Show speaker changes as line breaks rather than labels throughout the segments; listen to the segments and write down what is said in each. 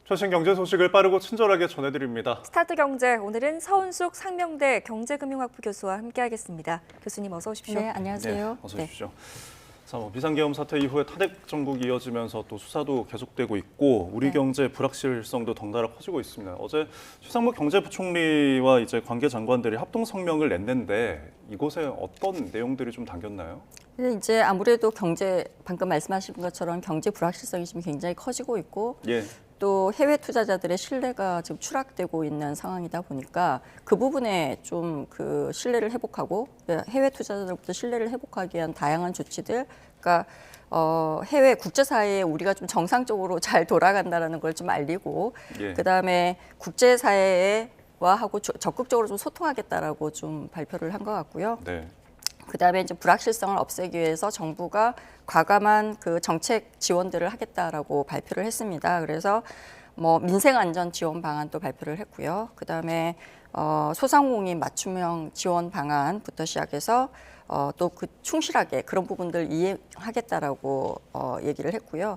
최신 경제 소식을 빠르고 친절하게 전해드립니다.
스타트 경제, 오늘은 서은숙 상명대 경제금융학부 교수와 함께하겠습니다. 교수님 어서 오십시오.
네, 안녕하세요.
네, 어서 오십시오. 자, 비상계엄 사태 이후에 탄핵 정국이 이어지면서 또 수사도 계속되고 있고 우리 경제 불확실성도 덩달아 커지고 있습니다. 어제 최상무 경제부총리와 이제 관계 장관들이 합동 성명을 냈는데 이곳에 어떤 내용들이 좀 담겼나요?
이제 아무래도 방금 말씀하신 것처럼 경제 불확실성이 지금 굉장히 커지고 있고
예.
또 해외 투자자들의 신뢰가 지금 추락되고 있는 상황이다 보니까 그 부분에 좀 그 신뢰를 회복하고 해외 투자자들부터 신뢰를 회복하기 위한 다양한 조치들, 그러니까 해외 국제사회에 우리가 좀 정상적으로 잘 돌아간다라는 걸 좀 알리고
예.
그다음에 국제사회와 하고 적극적으로 좀 소통하겠다라고 좀 발표를 한 것 같고요.
네.
그다음에 이제 불확실성을 없애기 위해서 정부가 과감한 그 정책 지원들을 하겠다라고 발표를 했습니다. 그래서 뭐 민생 안전 지원 방안도 발표를 했고요. 그다음에 소상공인 맞춤형 지원 방안부터 시작해서 또 그 충실하게 그런 부분들 이행하겠다라고 얘기를 했고요.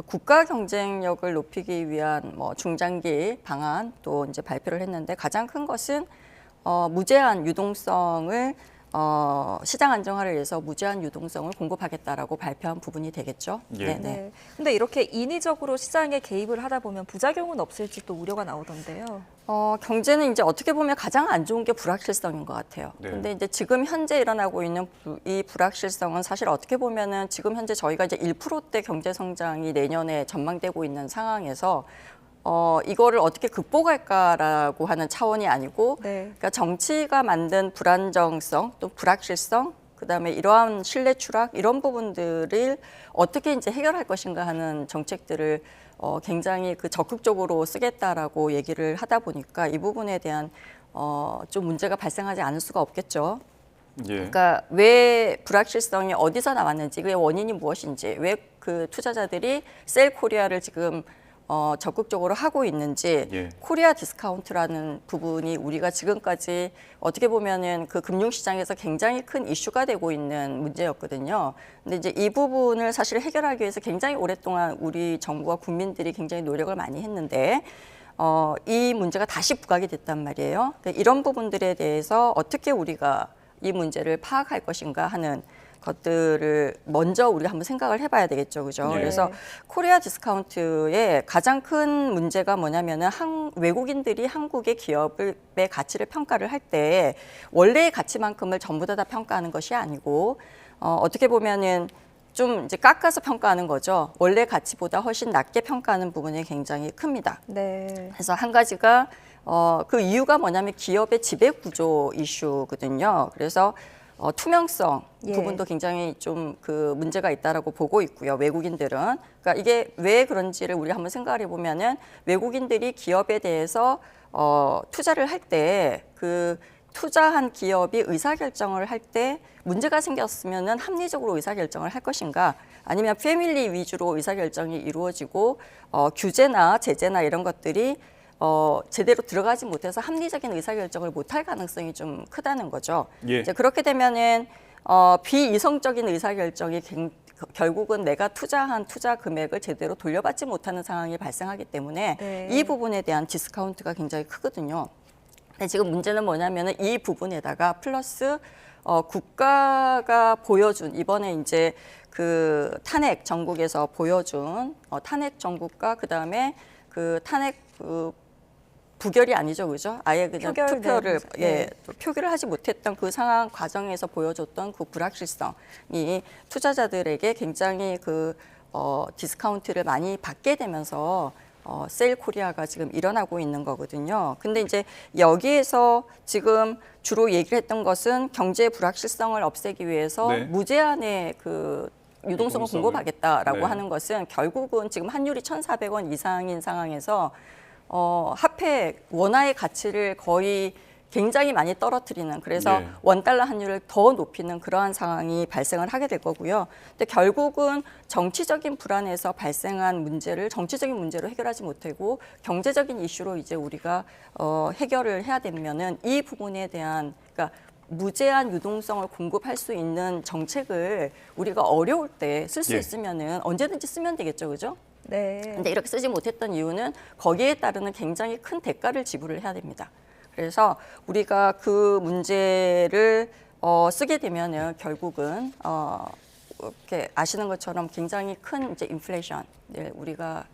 국가 경쟁력을 높이기 위한 뭐 중장기 방안 또 이제 발표를 했는데 가장 큰 것은 무제한 유동성을 시장 안정화를 위해서 무제한 유동성을 공급하겠다라고 발표한 부분이 되겠죠.
예.
네.
네. 근데 이렇게 인위적으로 시장에 개입을 하다 보면 부작용은 없을지 또 우려가 나오던데요.
경제는 이제 어떻게 보면 가장 안 좋은 게 불확실성인 것 같아요.
네.
근데 이제 지금 현재 일어나고 있는 이 불확실성은 사실 어떻게 보면은 지금 현재 저희가 이제 1%대 경제 성장이 내년에 전망되고 있는 상황에서 이거를 어떻게 극복할까라고 하는 차원이 아니고,
네.
그러니까 정치가 만든 불안정성 또 불확실성, 그다음에 이러한 신뢰 추락 이런 부분들을 어떻게 이제 해결할 것인가 하는 정책들을 굉장히 그 적극적으로 쓰겠다라고 얘기를 하다 보니까 이 부분에 대한 좀 문제가 발생하지 않을 수가 없겠죠.
예.
그러니까 왜 불확실성이 어디서 나왔는지, 그의 원인이 무엇인지, 왜 그 투자자들이 셀 코리아를 지금 적극적으로 하고 있는지,
예.
코리아 디스카운트라는 부분이 우리가 지금까지 어떻게 보면은 그 금융시장에서 굉장히 큰 이슈가 되고 있는 문제였거든요. 근데 이제 이 부분을 사실 해결하기 위해서 굉장히 오랫동안 우리 정부와 국민들이 굉장히 노력을 많이 했는데 이 문제가 다시 부각이 됐단 말이에요. 그러니까 이런 부분들에 대해서 어떻게 우리가 이 문제를 파악할 것인가 하는 것들을 먼저 우리가 한번 생각을 해봐야 되겠죠, 그죠?
예.
그래서 코리아 디스카운트의 가장 큰 문제가 뭐냐면은 외국인들이 한국의 기업의 가치를 평가를 할 때 원래의 가치만큼을 전부 다 평가하는 것이 아니고 어떻게 보면은 좀 이제 깎아서 평가하는 거죠. 원래 가치보다 훨씬 낮게 평가하는 부분이 굉장히 큽니다.
네.
그래서 한 가지가 그 이유가 뭐냐면 기업의 지배 구조 이슈거든요. 그래서 투명성
예.
부분도 굉장히 좀 그 문제가 있다라고 보고 있고요. 외국인들은. 그러니까 이게 왜 그런지를 우리 한번 생각을 해보면은 외국인들이 기업에 대해서 투자를 할 때 그 투자한 기업이 의사결정을 할 때 문제가 생겼으면은 합리적으로 의사결정을 할 것인가, 아니면 패밀리 위주로 의사결정이 이루어지고 규제나 제재나 이런 것들이 제대로 들어가지 못해서 합리적인 의사결정을 못할 가능성이 좀 크다는 거죠.
예.
이제 그렇게 되면은 비이성적인 의사결정이 결국은 내가 투자한 투자 금액을 제대로 돌려받지 못하는 상황이 발생하기 때문에
네.
이 부분에 대한 디스카운트가 굉장히 크거든요. 근데 지금 문제는 뭐냐면은 이 부분에다가 플러스 국가가 보여준 이번에 이제 그 탄핵 정국에서 보여준 탄핵 정국과 그다음에 그 탄핵 부결이 아니죠, 그죠? 아예 그냥
표결
투표를
네.
표기를 하지 못했던 그 상황 과정에서 보여줬던 그 불확실성이 투자자들에게 굉장히 그 디스카운트를 많이 받게 되면서 셀 코리아가 지금 일어나고 있는 거거든요. 근데 이제 여기에서 지금 주로 얘기를 했던 것은 경제 불확실성을 없애기 위해서
네.
무제한의 그 유동성을 공급하겠다라고
네.
하는 것은 결국은 지금 환율이 1,400원 이상인 상황에서 화폐 원화의 가치를 거의 굉장히 많이 떨어뜨리는, 그래서
예.
원달러 환율을 더 높이는 그러한 상황이 발생을 하게 될 거고요. 근데 결국은 정치적인 불안에서 발생한 문제를 정치적인 문제로 해결하지 못하고 경제적인 이슈로 이제 우리가 해결을 해야 되면은 이 부분에 대한, 그러니까 무제한 유동성을 공급할 수 있는 정책을 우리가 어려울 때 쓸 수
예.
있으면은 언제든지 쓰면 되겠죠, 그죠?
네.
근데 이렇게 쓰지 못했던 이유는 거기에 따르는 굉장히 큰 대가를 지불을 해야 됩니다. 그래서 우리가 그 문제를 쓰게 되면은 결국은 이렇게 아시는 것처럼 굉장히 큰 이제 인플레이션을 우리가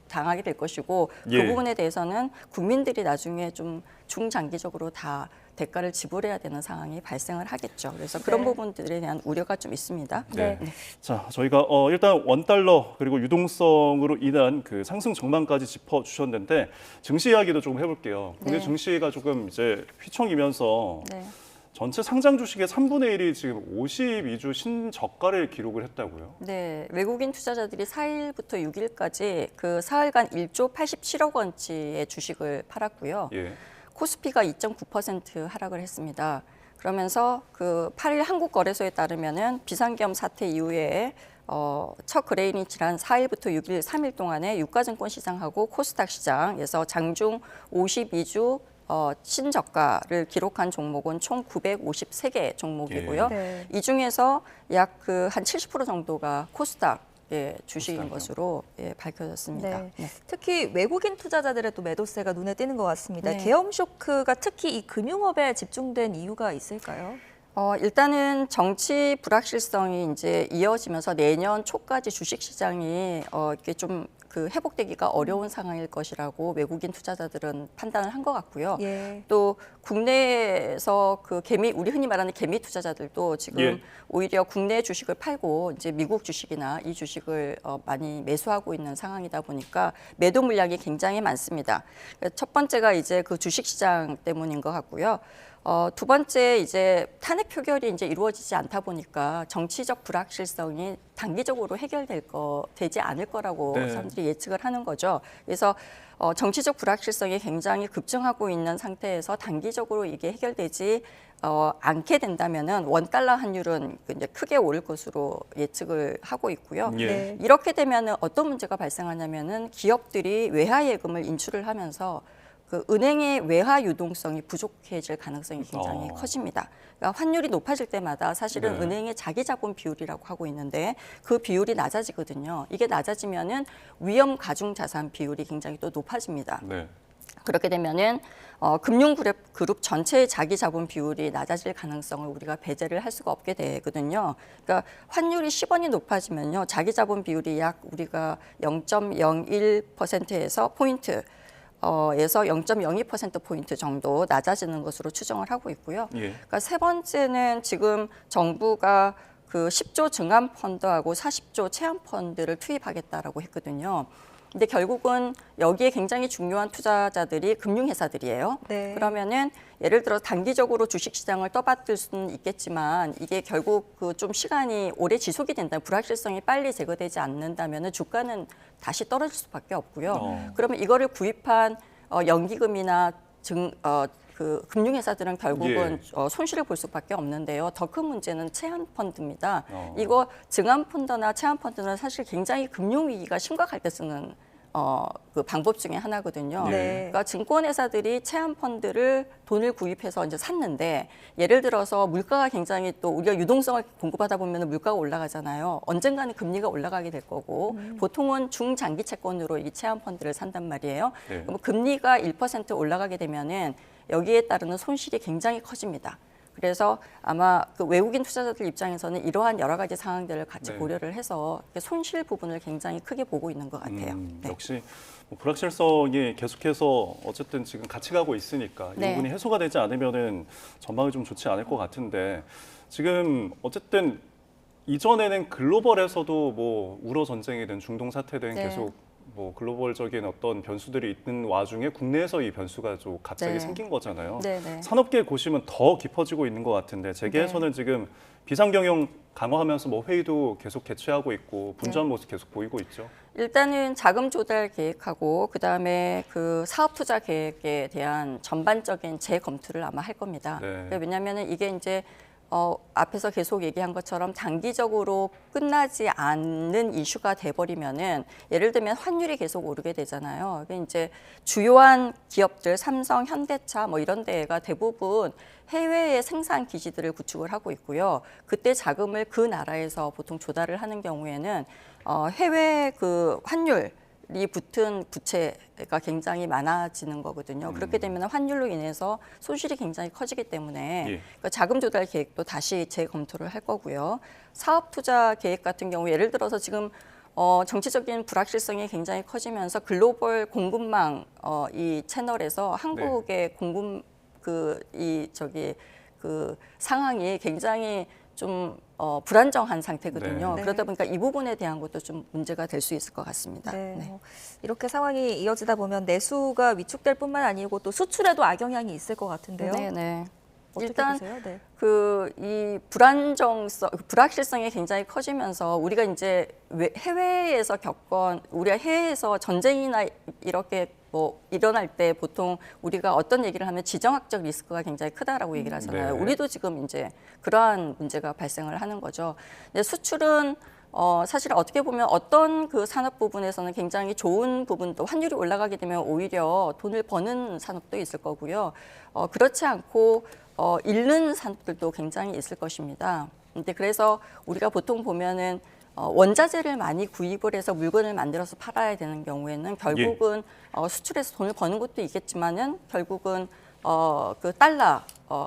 당하게 될 것이고
예.
그 부분에 대해서는 국민들이 나중에 좀 중장기적으로 다 대가를 지불해야 되는 상황이 발생을 하겠죠. 그래서 그런
네.
부분들에 대한 우려가 좀 있습니다.
네.
네.
자, 저희가 일단 원달러 그리고 유동성으로 인한 그 상승 전망까지 짚어 주셨는데 증시 이야기도 조금 해볼게요. 국내
네.
증시가 조금 이제 휘청이면서
네.
전체 상장 주식의 3분의 1이 지금 52주 신저가를 기록을 했다고요.
네, 외국인 투자자들이 4일부터 6일까지 그 사흘간 1조 87억 원치의 주식을 팔았고요.
예.
코스피가 2.9% 하락을 했습니다. 그러면서 그 8일 한국거래소에 따르면은 비상계엄 사태 이후에 첫 거래일이 지난 4일부터 6일 3일 동안에 유가증권 시장하고 코스닥 시장에서 장중 52주 신저가를 기록한 종목은 총 953개 종목이고요.
네.
이 중에서 약 그 한 70% 정도가 코스닥 주식인
코스닥이요?
것으로 밝혀졌습니다.
네.
네.
특히 외국인 투자자들의 또 매도세가 눈에 띄는 것 같습니다.
네.
계엄 쇼크가 특히 이 금융업에 집중된 이유가 있을까요?
일단은 정치 불확실성이 이제 이어지면서 내년 초까지 주식 시장이 이렇게 좀 그 회복되기가 어려운 상황일 것이라고 외국인 투자자들은 판단을 한 것 같고요.
예.
또 국내에서 그 우리 흔히 말하는 개미 투자자들도 지금
예.
오히려 국내 주식을 팔고 이제 미국 주식이나 이 주식을 많이 매수하고 있는 상황이다 보니까 매도 물량이 굉장히 많습니다. 첫 번째가 이제 그 주식 시장 때문인 것 같고요. 두 번째 이제 탄핵 표결이 이제 이루어지지 않다 보니까 정치적 불확실성이 단기적으로 되지 않을 거라고
네.
사람들이 예측을 하는 거죠. 그래서 정치적 불확실성이 굉장히 급증하고 있는 상태에서 단기적으로 이게 해결되지 않게 된다면은 원달러 환율은 이제 크게 오를 것으로 예측을 하고 있고요.
예.
네.
이렇게 되면은 어떤 문제가 발생하냐면은 기업들이 외화 예금을 인출을 하면서 그 은행의 외화 유동성이 부족해질 가능성이 굉장히 커집니다. 그러니까 환율이 높아질 때마다 사실은
네.
은행의 자기 자본 비율이라고 하고 있는데 그 비율이 낮아지거든요. 이게 낮아지면은 위험 가중 자산 비율이 굉장히 또 높아집니다.
네.
그렇게 되면은 금융그룹 전체의 자기 자본 비율이 낮아질 가능성을 우리가 배제를 할 수가 없게 되거든요. 그러니까 환율이 10원이 높아지면요, 자기 자본 비율이 약 우리가 0.01%에서 포인트 에서 0.02%포인트 정도 낮아지는 것으로 추정을 하고 있고요.
예.
그러니까 세 번째는 지금 정부가 그 10조 증안 펀드하고 40조 체험 펀드를 투입하겠다라고 했거든요. 근데 결국은 여기에 굉장히 중요한 투자자들이 금융회사들이에요.
네.
그러면은 예를 들어 단기적으로 주식시장을 떠받들 수는 있겠지만 이게 결국 그 좀 시간이 오래 지속이 된다면 불확실성이 빨리 제거되지 않는다면은 주가는 다시 떨어질 수밖에 없고요. 그러면 이거를 구입한 연기금이나 그 금융회사들은 결국은 손실을 볼 수밖에 없는데요. 더 큰 문제는 체한 펀드입니다. 이거 증안 펀드나 체한 펀드는 사실 굉장히 금융 위기가 심각할 때 쓰는 그 방법 중에 하나거든요.
네.
그러니까 증권회사들이 체한 펀드를 돈을 구입해서 이제 샀는데 예를 들어서 물가가 굉장히 또 우리가 유동성을 공급하다 보면 물가가 올라가잖아요. 언젠가는 금리가 올라가게 될 거고 보통은 중장기 채권으로 이 체한 펀드를 산단 말이에요.
네.
그럼 금리가 1% 올라가게 되면은 여기에 따르는 손실이 굉장히 커집니다. 그래서 아마 그 외국인 투자자들 입장에서는 이러한 여러 가지 상황들을 같이
네.
고려를 해서 손실 부분을 굉장히 크게 보고 있는 것 같아요. 네.
역시 불확실성이 계속해서 어쨌든 지금 같이 가고 있으니까 이
네.
부분이 해소가 되지 않으면은 전망이 좀 좋지 않을 것 같은데 지금 어쨌든 이전에는 글로벌에서도 뭐 우러 전쟁이든 중동 사태든
네.
계속 뭐 글로벌적인 어떤 변수들이 있는 와중에 국내에서 이 변수가 좀 갑자기
네.
생긴 거잖아요.
네, 네.
산업계 보시면 더 깊어지고 있는 것 같은데 재계에서는 지금 비상경영 강화하면서 뭐 회의도 계속 개최하고 있고 분주한 모습 계속 보이고 있죠.
일단은 자금 조달 계획하고 그다음에 그 사업 투자 계획에 대한 전반적인 재검토를 아마 할 겁니다.
네.
왜냐하면 이게 이제 앞에서 계속 얘기한 것처럼 장기적으로 끝나지 않는 이슈가 돼버리면은 예를 들면 환율이 계속 오르게 되잖아요. 그게 이제 주요한 기업들, 삼성, 현대차 뭐 이런 데가 대부분 해외의 생산 기지들을 구축을 하고 있고요. 그때 자금을 그 나라에서 보통 조달을 하는 경우에는 해외 그 환율 이 붙은 부채가 굉장히 많아지는 거거든요. 그렇게 되면 환율로 인해서 손실이 굉장히 커지기 때문에
예.
그 자금 조달 계획도 다시 재검토를 할 거고요. 사업 투자 계획 같은 경우 예를 들어서 지금 정치적인 불확실성이 굉장히 커지면서 글로벌 공급망 이 채널에서 한국의 공급 그 상황이 굉장히 좀 불안정한 상태거든요.
네.
그러다 보니까 이 부분에 대한 것도 좀 문제가 될 수 있을 것 같습니다.
네.
네.
이렇게 상황이 이어지다 보면 내수가 위축될 뿐만 아니고 또 수출에도 악영향이 있을 것 같은데요.
네, 네.
어떻게
일단
보세요? 네.
이 불확실성이 굉장히 커지면서 우리가 이제 해외에서 우리가 해외에서 전쟁이나 이렇게 뭐 일어날 때 보통 우리가 어떤 얘기를 하면 지정학적 리스크가 굉장히 크다라고 얘기를 하잖아요.
네.
우리도 지금 이제 그러한 문제가 발생을 하는 거죠. 근데 수출은 사실 어떻게 보면 어떤 그 산업 부분에서는 굉장히 좋은 부분도 환율이 올라가게 되면 오히려 돈을 버는 산업도 있을 거고요. 그렇지 않고 잃는 산업들도 굉장히 있을 것입니다. 근데 그래서 우리가 보통 보면은 원자재를 많이 구입을 해서 물건을 만들어서 팔아야 되는 경우에는 결국은 수출해서 돈을 버는 것도 있겠지만은 결국은 그 달러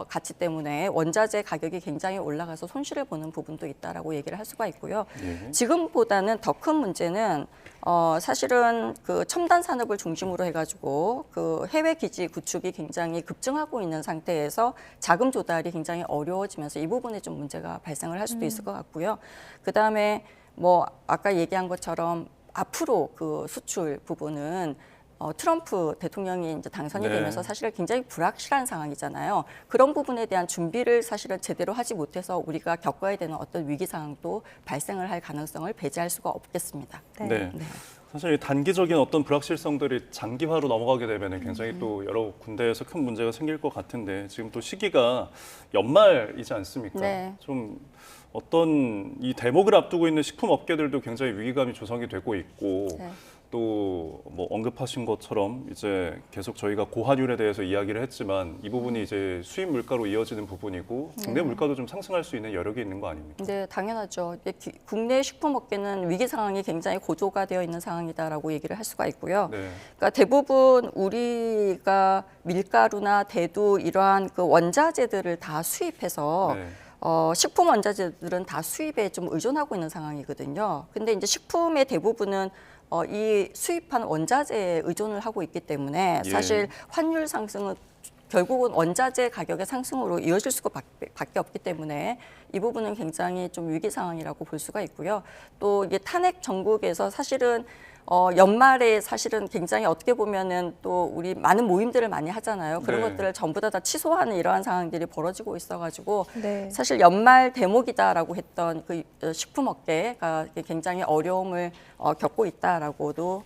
가치 때문에 원자재 가격이 굉장히 올라가서 손실을 보는 부분도 있다라고 얘기를 할 수가 있고요.
예.
지금보다는 더 큰 문제는 사실은 그 첨단 산업을 중심으로 해가지고 그 해외 기지 구축이 굉장히 급증하고 있는 상태에서 자금 조달이 굉장히 어려워지면서 이 부분에 좀 문제가 발생을 할 수도 있을 것 같고요. 그 다음에 뭐 아까 얘기한 것처럼 앞으로 그 수출 부분은 트럼프 대통령이 이제 당선이
네.
되면서 사실 굉장히 불확실한 상황이잖아요. 그런 부분에 대한 준비를 사실은 제대로 하지 못해서 우리가 겪어야 되는 어떤 위기 상황도 발생을 할 가능성을 배제할 수가 없겠습니다.
네.
네.
사실 단기적인 어떤 불확실성들이 장기화로 넘어가게 되면 굉장히 또 여러 군데에서 큰 문제가 생길 것 같은데 지금 또 시기가 연말이지 않습니까?
네.
좀 어떤 이 대목을 앞두고 있는 식품 업계들도 굉장히 위기감이 조성이 되고 있고
네.
또 뭐 언급하신 것처럼 이제 계속 저희가 고환율에 대해서 이야기를 했지만 이 부분이 이제 수입 물가로 이어지는 부분이고 국내 물가도 좀 상승할 수 있는 여력이 있는 거 아닙니까?
네, 당연하죠. 국내 식품업계는 위기 상황이 굉장히 고조가 되어 있는 상황이다라고 얘기를 할 수가 있고요.
네.
그러니까 대부분 우리가 밀가루나 대두 이러한 그 원자재들을 다 수입해서
네.
식품 원자재들은 다 수입에 좀 의존하고 있는 상황이거든요. 근데 이제 식품의 대부분은 이 수입한 원자재에 의존을 하고 있기 때문에
예.
사실 환율 상승은 결국은 원자재 가격의 상승으로 이어질 수밖에 없기 때문에 이 부분은 굉장히 좀 위기 상황이라고 볼 수가 있고요. 또 이게 탄핵 전국에서 사실은 연말에 사실은 굉장히 어떻게 보면은 또 우리 많은 모임들을 많이 하잖아요. 그런
네.
것들을 전부 다 취소하는 이러한 상황들이 벌어지고 있어가지고
네.
사실 연말 대목이다라고 했던 그 식품업계가 굉장히 어려움을 겪고 있다라고도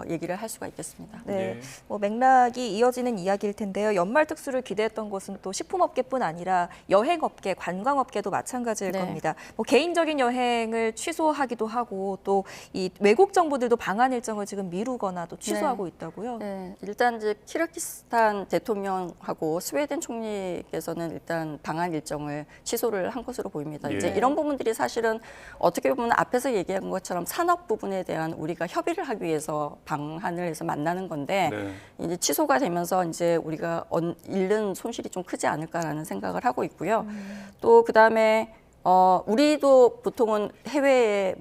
얘기를 할 수가 있겠습니다.
네,
예.
뭐 맥락이 이어지는 이야기일 텐데요. 연말 특수를 기대했던 것은 또 식품업계뿐 아니라 여행업계, 관광업계도 마찬가지일
네.
겁니다. 뭐 개인적인 여행을 취소하기도 하고 또 이 외국 정부들도 방한 일정을 지금 미루거나 또 취소하고 있다고요.
네, 일단 이제 키르기스탄 대통령하고 스웨덴 총리께서는 일단 방한 일정을 취소를 한 것으로 보입니다.
예.
이제 이런 부분들이 사실은 어떻게 보면 앞에서 얘기한 것처럼 산업 부분에 대한 우리가 협의를 하기 위해서 방한을 해서 만나는 건데
네.
이제 취소가 되면서 이제 우리가 잃는 손실이 좀 크지 않을까라는 생각을 하고 있고요. 또 그다음에 우리도 보통은 해외에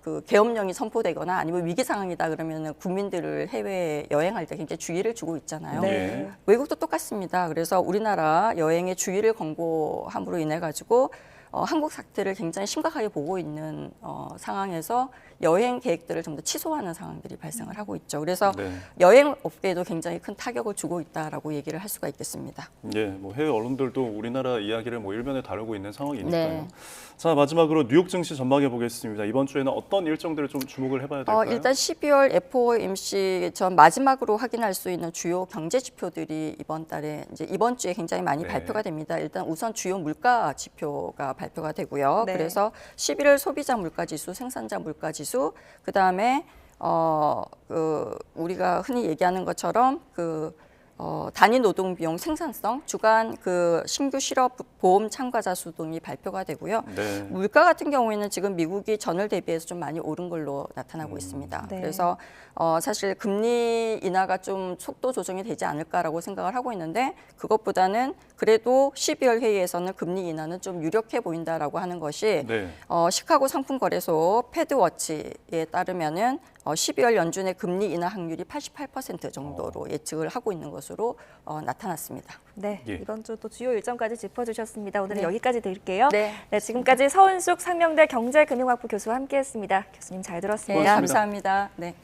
그 계엄령이 선포되거나 아니면 위기 상황이다 그러면은 국민들을 해외에 여행할 때 굉장히 주의를 주고 있잖아요.
네.
외국도 똑같습니다. 그래서 우리나라 여행에 주의를 권고함으로 인해 가지고 한국 사태를 굉장히 심각하게 보고 있는 상황에서 여행 계획들을 좀 더 취소하는 상황들이 발생을 하고 있죠. 그래서
네.
여행 업계에도 굉장히 큰 타격을 주고 있다라고 얘기를 할 수가 있겠습니다.
예, 뭐 해외 언론들도 우리나라 이야기를 뭐 일면에 다루고 있는 상황이니까요.
네.
자, 마지막으로 뉴욕 증시 전망해 보겠습니다. 이번 주에는 어떤 일정들을 좀 주목을 해봐야 될까요?
일단 12월 FOMC 전 마지막으로 확인할 수 있는 주요 경제 지표들이 이번 주에 굉장히 많이
네.
발표가 됩니다. 일단 우선 주요 물가 지표가 발표가 되고요.
네.
그래서 11월 소비자 물가 지수, 생산자 물가 지수, 그다음에 우리가 흔히 얘기하는 것처럼 단위 노동 비용 생산성, 주간 신규 실업 보험 참가자 수 등이 발표가 되고요.
네.
물가 같은 경우에는 지금 미국이 전월 대비해서 좀 많이 오른 걸로 나타나고 있습니다.
네.
그래서 사실 금리 인하가 좀 속도 조정이 되지 않을까라고 생각을 하고 있는데 그것보다는 그래도 12월 회의에서는 금리 인하는 좀 유력해 보인다라고 하는 것이
네.
시카고 상품거래소 패드워치에 따르면은 12월 연준의 금리 인하 확률이 88% 정도로 예측을 하고 있는 것으로 나타났습니다.
네,
예.
이번 주 또 주요 일정까지 짚어주셨습니다. 오늘은
네.
여기까지 드릴게요.
네.
네, 지금까지 서은숙 상명대 경제금융학부 교수와 함께했습니다. 교수님 잘 들었습니다.
네, 감사합니다. 네.